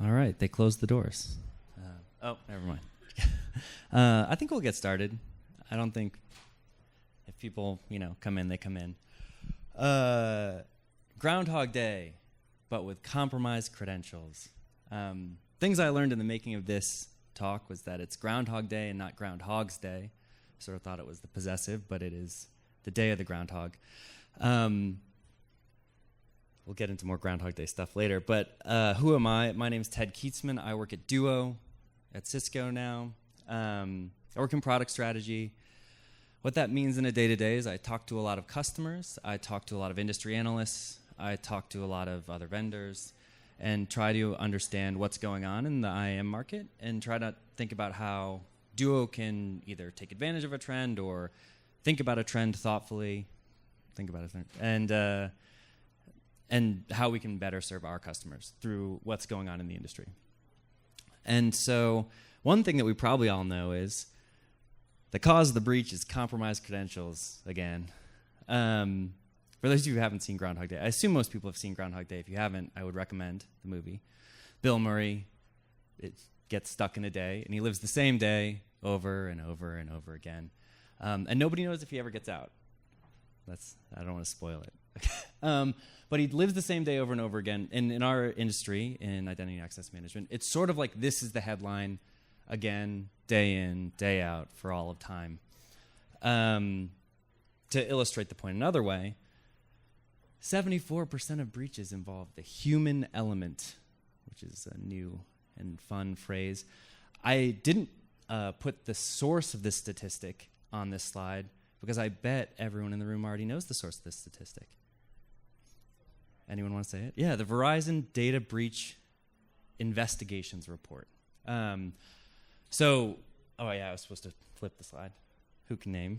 All right, they closed the doors. Never mind. I think we'll get started. I don't think if people, come in, they come in. Groundhog Day, but with compromised credentials. Things I learned in the making of this talk was that it's Groundhog Day and not Groundhog's Day. Sort of thought it was the possessive, but it is the day of the groundhog. We'll get into more Groundhog Day stuff later. But who am I? My name is Ted Keatsman. I work at Duo at Cisco now. I work in product strategy. What that means in a day-to-day is I talk to a lot of customers. I talk to a lot of industry analysts. I talk to a lot of other vendors and try to understand what's going on in the IAM market and try to think about how Duo can either take advantage of a trend or think about a trend thoughtfully, and how we can better serve our customers through what's going on in the industry. And so one thing that we probably all know is the cause of the breach is compromised credentials again. For those of you who haven't seen Groundhog Day, I assume most people have seen Groundhog Day. If you haven't, I would recommend the movie. Bill Murray gets stuck in a day, and he lives the same day over and over and over again. And nobody knows if he ever gets out. I don't want to spoil it. But he lives the same day over and over again. And in our industry, in identity and access management, it's sort of like this is the headline again, day in, day out, for all of time. To illustrate the point another way, 74% of breaches involve the human element, which is a new and fun phrase. I didn't put the source of this statistic on this slide because I bet everyone in the room already knows the source of this statistic. Anyone want to say it? Yeah, the Verizon Data Breach Investigations Report. I was supposed to flip the slide. Who can name?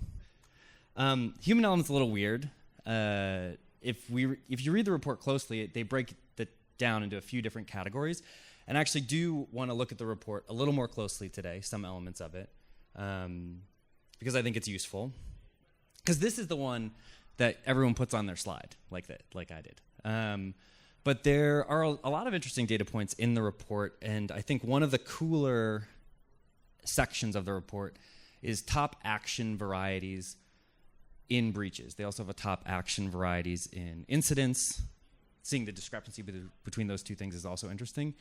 Human element's a little weird. If you read the report closely, they break it down into a few different categories, and I actually do want to look at the report a little more closely today, some elements of it, because I think it's useful. Because this is the one that everyone puts on their slide, like I did. But there are a lot of interesting data points in the report, and I think one of the cooler sections of the report is top action varieties in breaches. They also have a top action varieties in incidents. Seeing the discrepancy between those two things is also interesting.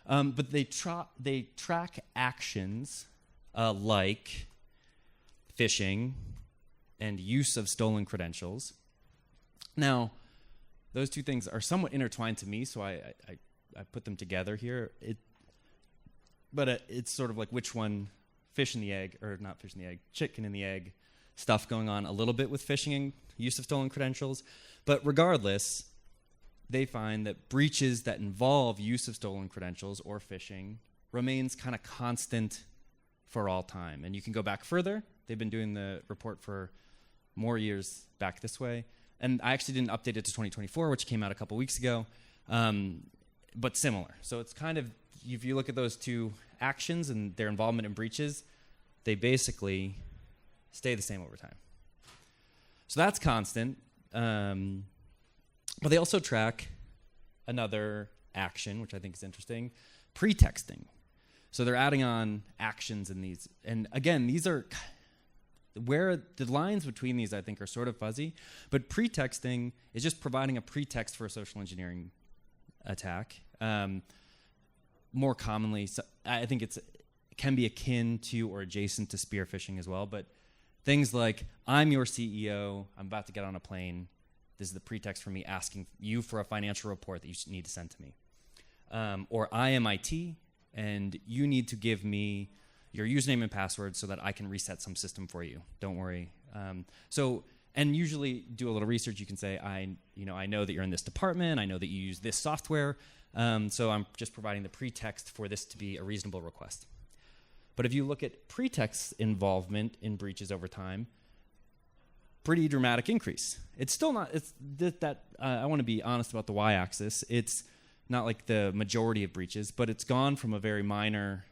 But they track actions like phishing and use of stolen credentials. Now, those two things are somewhat intertwined to me, so I put them together here. It's sort of like which one, fish in the egg, or not fish in the egg, chicken in the egg, stuff going on a little bit with phishing and use of stolen credentials. But regardless, they find that breaches that involve use of stolen credentials or phishing remains kind of constant for all time. And you can go back further. They've been doing the report for more years back this way. And I actually didn't update it to 2024, which came out a couple weeks ago, but similar. So it's kind of, if you look at those two actions and their involvement in breaches, they basically stay the same over time. So that's constant. But they also track another action, which I think is interesting, pretexting. So they're adding on actions in these. And again, these are where the lines between these, I think, are sort of fuzzy. But pretexting is just providing a pretext for a social engineering attack. More commonly, I think it can be akin to or adjacent to spear phishing as well. But things like, I'm your CEO, I'm about to get on a plane. This is the pretext for me asking you for a financial report that you need to send to me. Or I am IT, and you need to give me your username and password so that I can reset some system for you. Don't worry. And usually do a little research. You can say, I know that you're in this department. I know that you use this software. So I'm just providing the pretext for this to be a reasonable request. But if you look at pretext involvement in breaches over time, pretty dramatic increase. It's still not, I want to be honest about the y-axis. It's not like the majority of breaches, but it's gone from a very minor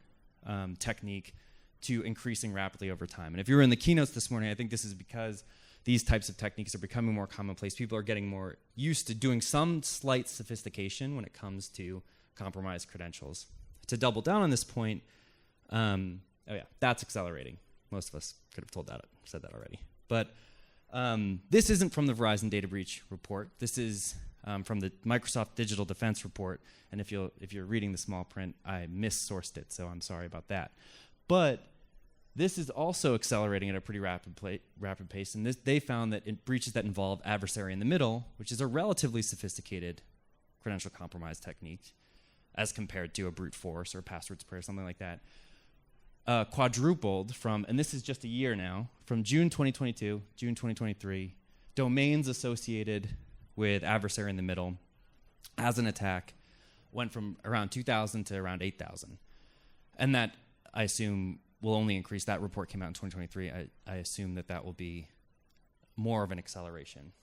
technique to increasing rapidly over time. And if you were in the keynotes this morning, I think this is because these types of techniques are becoming more commonplace. People are getting more used to doing some slight sophistication when it comes to compromised credentials. to double down on this point, that's accelerating. Most of us could have said that already. But this isn't from the Verizon data breach report. This is from the Microsoft Digital Defense report. And if you're reading the small print, I missourced it, so I'm sorry about that. But this is also accelerating at a pretty rapid pace. And they found that breaches that involve adversary in the middle, which is a relatively sophisticated credential compromise technique, as compared to a brute force or password spray or something like that, quadrupled from, and this is just a year now, from June 2022, June 2023, domains associated with adversary in the middle as an attack went from around 2,000 to around 8,000. And that, I assume, will only increase. That report came out in 2023. I assume that will be more of an acceleration.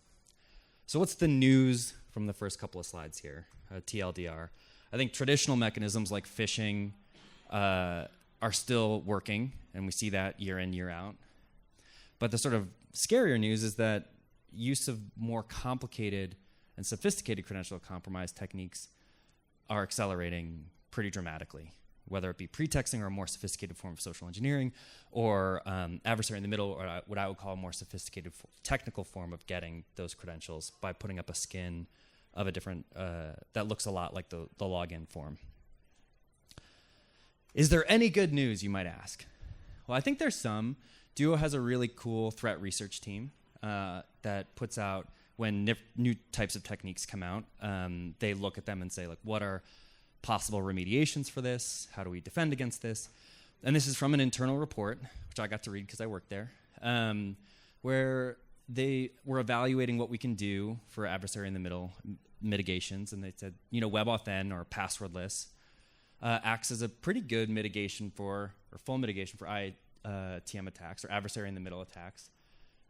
So what's the news from the first couple of slides here, TLDR? I think traditional mechanisms like phishing are still working, and we see that year in, year out. But the sort of scarier news is that use of more complicated and sophisticated credential compromise techniques are accelerating pretty dramatically, whether it be pretexting or a more sophisticated form of social engineering, or adversary in the middle, or what I would call a more sophisticated technical form of getting those credentials by putting up a skin of a different, that looks a lot like the login form. Is there any good news, you might ask? Well, I think there's some. Duo has a really cool threat research team that puts out, when new types of techniques come out, they look at them and say, like, what are possible remediations for this? How do we defend against this? And this is from an internal report, which I got to read because I worked there, where they were evaluating what we can do for adversary in the middle mitigations. And they said, WebAuthn or passwordless acts as a pretty good mitigation or full mitigation for ITM attacks or adversary in the middle attacks.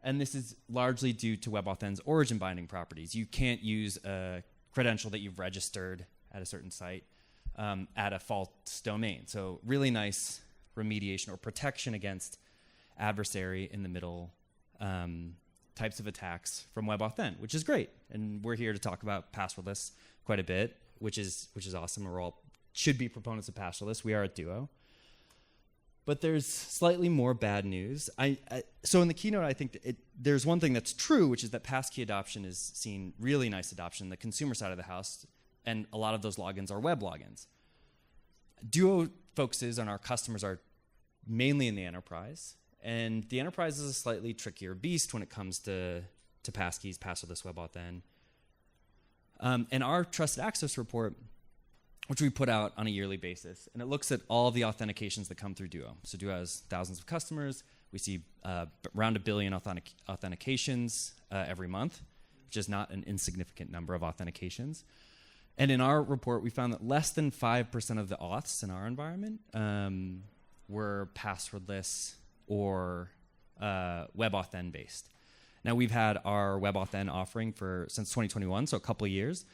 And this is largely due to WebAuthn's origin binding properties. You can't use a credential that you've registered at a certain site at a false domain. So really nice remediation or protection against adversary in the middle types of attacks from WebAuthn, which is great. And we're here to talk about passwordless quite a bit, which is awesome. We're all should be proponents of passwordless. We are at Duo. But there's slightly more bad news. So in the keynote, I think there's one thing that's true, which is that passkey adoption is seen really nice adoption in the consumer side of the house, and a lot of those logins are web logins. Duo focuses on our customers are mainly in the enterprise, and the enterprise is a slightly trickier beast when it comes to passkeys, passwordless WebAuthn. And our Trusted Access report, which we put out on a yearly basis, and it looks at all the authentications that come through Duo. So Duo has thousands of customers. We see around 1 billion authentications every month, which is not an insignificant number of authentications. And in our report, we found that less than 5% of the auths in our environment were passwordless or WebAuthn based. Now, we've had our WebAuthn offering since 2021, so a couple of years.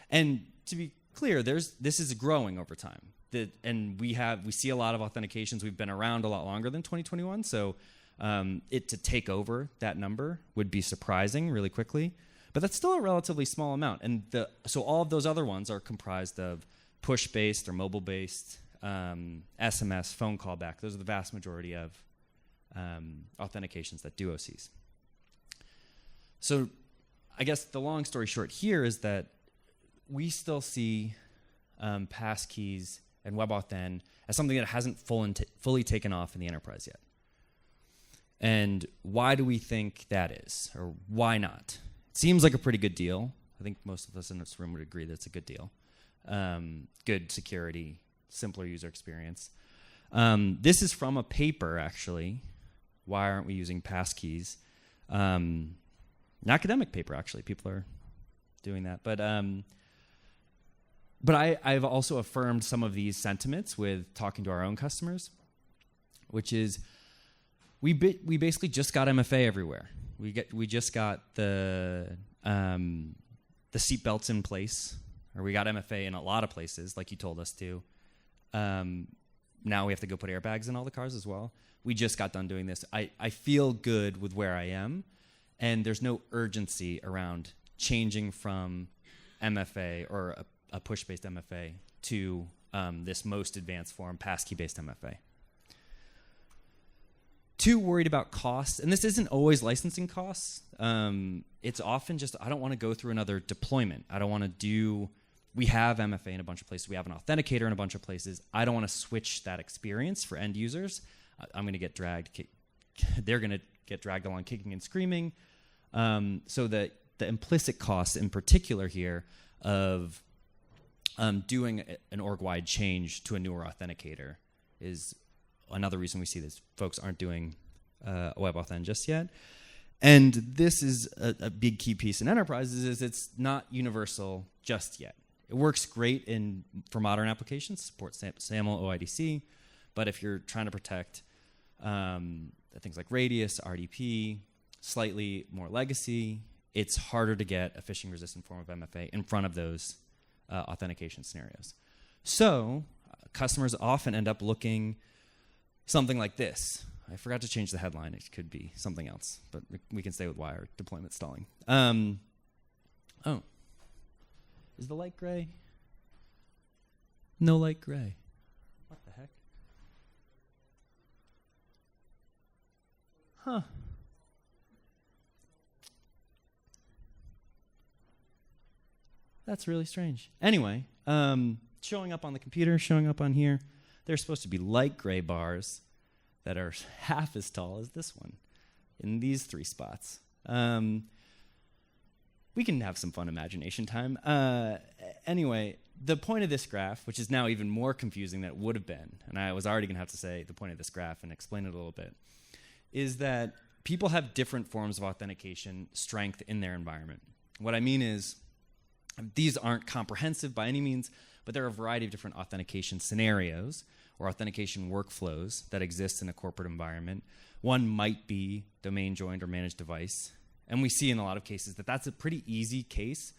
And to be clear, this is growing over time. And we see a lot of authentications. We've been around a lot longer than 2021, so it to take over that number would be surprising really quickly. But that's still a relatively small amount. And so all of those other ones are comprised of push-based or mobile-based, SMS, phone callback. Those are the vast majority of authentications that Duo sees. So I guess the long story short here is that we still see passkeys and WebAuthn as something that hasn't fully taken off in the enterprise yet. And why do we think that is, or why not? It seems like a pretty good deal. I think most of us in this room would agree that it's a good deal. Good security, simpler user experience. This is from a paper, actually. Why aren't we using passkeys? An academic paper, actually. People are doing that. But I've also affirmed some of these sentiments with talking to our own customers, which is we basically just got MFA everywhere. We just got the seatbelts in place, or we got MFA in a lot of places, like you told us to. Now we have to go put airbags in all the cars as well. We just got done doing this. I feel good with where I am, and there's no urgency around changing from MFA or a push-based MFA to this most advanced form, passkey-based MFA. Too worried about costs, and this isn't always licensing costs. It's often just, I don't want to go through another deployment. I don't want to do, we have MFA in a bunch of places. We have an authenticator in a bunch of places. I don't want to switch that experience for end users. I'm going to get dragged. They're going to get dragged along kicking and screaming. So the implicit costs in particular here of doing an org-wide change to a newer authenticator is another reason we see this. Folks aren't doing a WebAuthn just yet. And this is a big key piece in enterprises is it's not universal just yet. It works great for modern applications, supports SAML, OIDC, but if you're trying to protect things like Radius, RDP, slightly more legacy, it's harder to get a phishing-resistant form of MFA in front of those authentication scenarios. So customers often end up looking something like this. I forgot to change the headline. It could be something else, but we can stay with why our deployment stalling. Oh, is the light gray? No light gray. What the heck? Huh. That's really strange. Anyway, showing up on the computer, showing up on here. They're supposed to be light gray bars that are half as tall as this one in these 3 spots. We can have some fun imagination time. Anyway, the point of this graph, which is now even more confusing than it would have been, and I was already going to have to say the point of this graph and explain it a little bit, is that people have different forms of authentication strength in their environment. What I mean is these aren't comprehensive by any means, but there are a variety of different authentication scenarios or authentication workflows that exist in a corporate environment. One might be domain joined or managed device. And we see in a lot of cases that that's a pretty easy case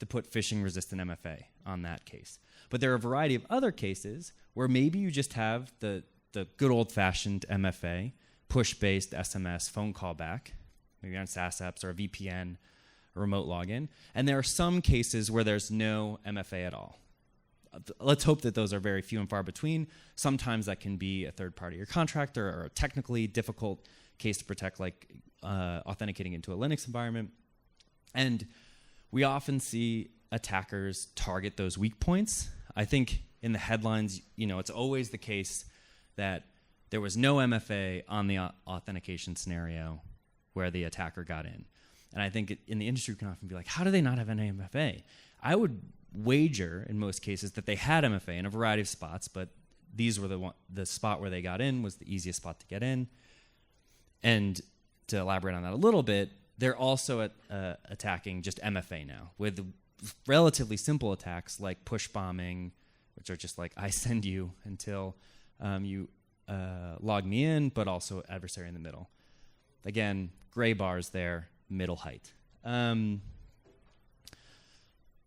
to put phishing-resistant MFA on that case. But there are a variety of other cases where maybe you just have the good old-fashioned MFA, push-based SMS phone callback, maybe on SaaS apps or a VPN, a remote login. And there are some cases where there's no MFA at all. Let's hope that those are very few and far between. Sometimes that can be a third party or contractor or a technically difficult case to protect, like authenticating into a Linux environment. And we often see attackers target those weak points. I think in the headlines, it's always the case that there was no MFA on the authentication scenario where the attacker got in. And I think in the industry, we can often be like, how do they not have any MFA? I would wager in most cases that they had MFA in a variety of spots, but these were the spot where they got in was the easiest spot to get in. And to elaborate on that a little bit, they're also attacking just MFA now with relatively simple attacks like push bombing, which are just like I send you until you log me in, but also adversary in the middle. Again, gray bars there, middle height.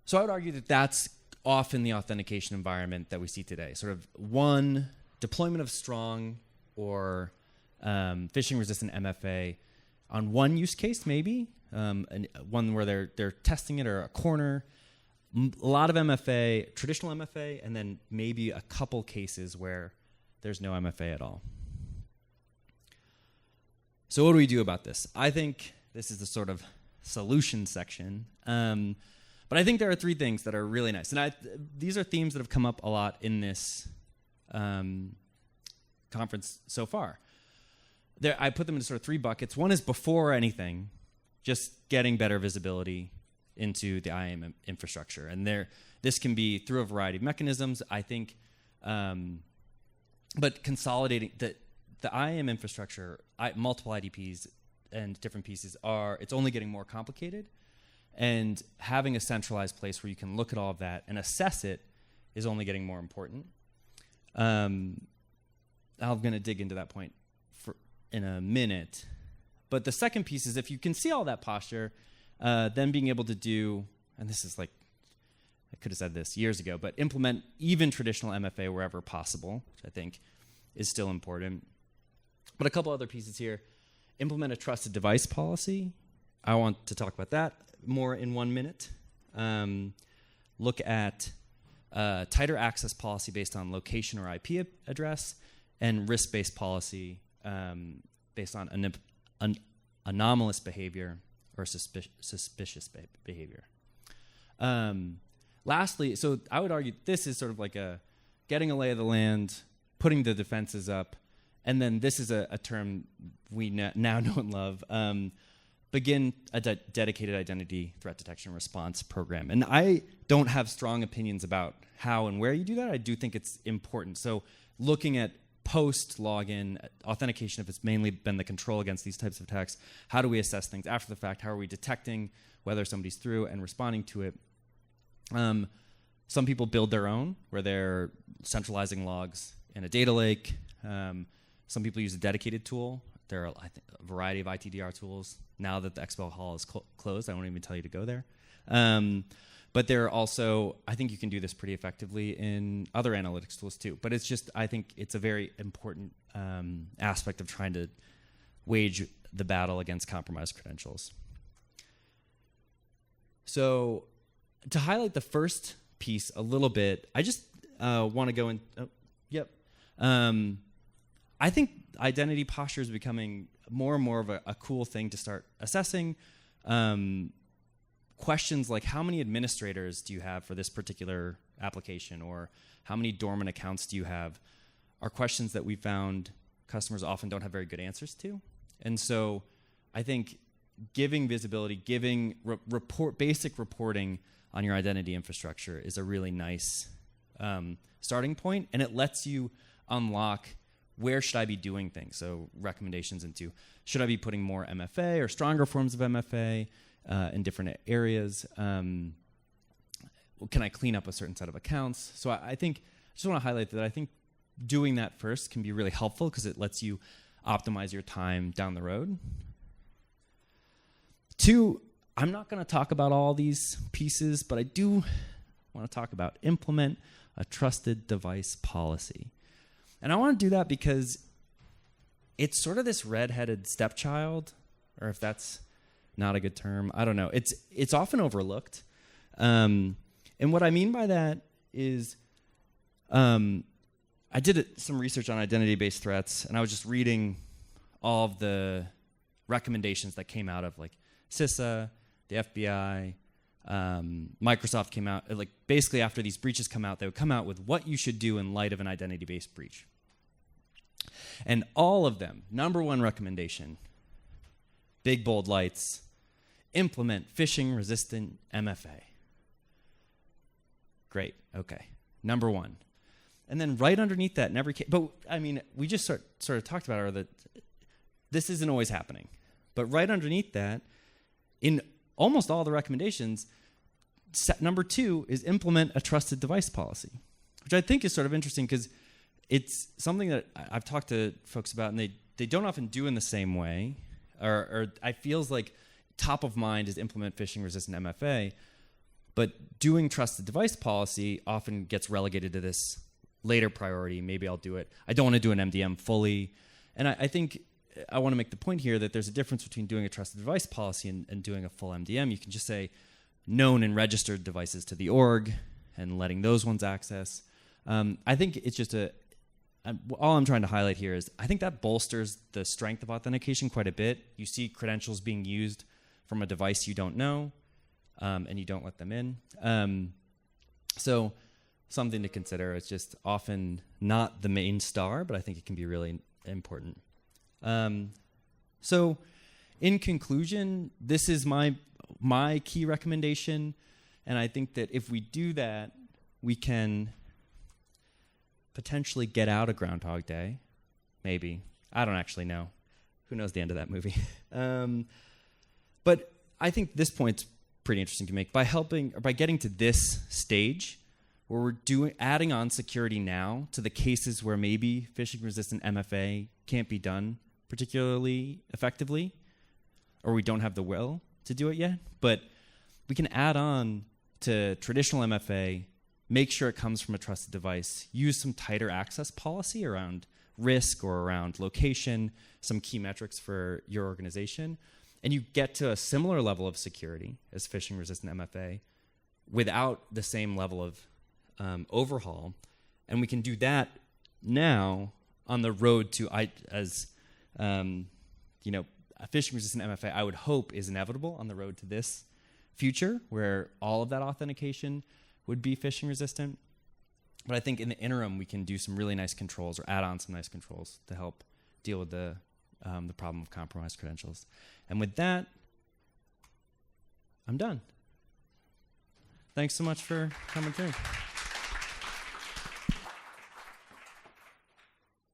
So I would argue that that's often the authentication environment that we see today. Sort of one deployment of strong or phishing-resistant MFA on one use case, maybe and one where they're testing it or a corner. A lot of MFA, traditional MFA, and then maybe a couple cases where there's no MFA at all. So what do we do about this? I think this is the sort of solution section. But I think there are 3 things that are really nice. And these are themes that have come up a lot in this conference so far. I put them into sort of 3 buckets. One is before anything, just getting better visibility into the IAM infrastructure. And this can be through a variety of mechanisms, I think. But consolidating the IAM infrastructure, multiple IDPs and different pieces it's only getting more complicated. And having a centralized place where you can look at all of that and assess it is only getting more important. I'm going to dig into that point in a minute. But the second piece is if you can see all that posture, then being able to do, and this is like, I could have said this years ago, but implement even traditional MFA wherever possible, which I think is still important. But a couple other pieces here. Implement a trusted device policy. I want to talk about that more in 1 minute. Look at tighter access policy based on location or IP address, and risk-based policy based on anomalous behavior or suspicious behavior. Lastly, so I would argue this is sort of like getting a lay of the land, putting the defenses up, and then this is a term we now know and love, begin a dedicated identity threat detection response program. And I don't have strong opinions about how and where you do that. I do think it's important. So looking at post-login authentication, if it's mainly been the control against these types of attacks, how do we assess things after the fact? How are we detecting whether somebody's through and responding to it? Some people build their own, where they're centralizing logs in a data lake. Some people use a dedicated tool. There are, I think, a variety of ITDR tools. Now that the expo hall is closed, I won't even tell you to go there. But there are also, I think you can do this pretty effectively in other analytics tools too. But it's just, I think it's a very important aspect of trying to wage the battle against compromised credentials. So to highlight the first piece a little bit, I just want to go in. I think identity posture is becoming more and more of a cool thing to start assessing. Questions like how many administrators do you have for this particular application, or how many dormant accounts do you have, are questions that we found customers often don't have very good answers to. And so I think giving visibility, giving basic reporting on your identity infrastructure is a really nice starting point, and it lets you unlock where should I be doing things. So recommendations into, should I be putting more MFA or stronger forms of MFA in different areas? Can I clean up a certain set of accounts? So I think, I just want to highlight that I think doing that first can be really helpful because it lets you optimize your time down the road. 2, I'm not going to talk about all these pieces, but I do want to talk about implement a trusted device policy. And I want to do that because it's sort of this red-headed stepchild, or if that's not a good term, I don't know. It's often overlooked. And what I mean by that is I did some research on identity-based threats, and I was just reading all of the recommendations that came out of like CISA, the FBI, Microsoft came out, like basically after these breaches come out, they would come out with what you should do in light of an identity-based breach. And all of them, number one recommendation, big bold lights, implement phishing-resistant MFA. Great, okay, number one. And then right underneath that, in every case, but I mean, we just sort of talked about it, that this isn't always happening. But right underneath that, in almost all the recommendations, number 2 is implement a trusted device policy, which I think is sort of interesting because it's something that I've talked to folks about, and they don't often do in the same way, or I feels like top of mind is implement phishing-resistant MFA, but doing trusted device policy often gets relegated to this later priority. Maybe I'll do it. I don't want to do an MDM fully. And I think I want to make the point here that there's a difference between doing a trusted device policy and doing a full MDM. You can just say known and registered devices to the org and letting those ones access. I think it's just all I'm trying to highlight here is I think that bolsters the strength of authentication quite a bit. You see credentials being used from a device you don't know, and you don't let them in. So something to consider. It's just often not the main star, but I think it can be really important. So in conclusion, this is my key recommendation, and I think that if we do that, we can potentially get out of Groundhog Day. Maybe. I don't actually know. Who knows the end of that movie? But I think this point's pretty interesting to make. By getting to this stage, where we're adding on security now to the cases where maybe phishing-resistant MFA can't be done particularly effectively, or we don't have the will to do it yet, but we can add on to traditional MFA, make sure it comes from a trusted device, use some tighter access policy around risk or around location, some key metrics for your organization, and you get to a similar level of security as phishing-resistant MFA without the same level of overhaul, and we can do that now on the road to a phishing-resistant MFA. I would hope is inevitable on the road to this future, where all of that authentication would be phishing-resistant. But I think in the interim, we can do some really nice controls, or add on some nice controls to help deal with the problem of compromised credentials. And with that, I'm done. Thanks so much for coming through.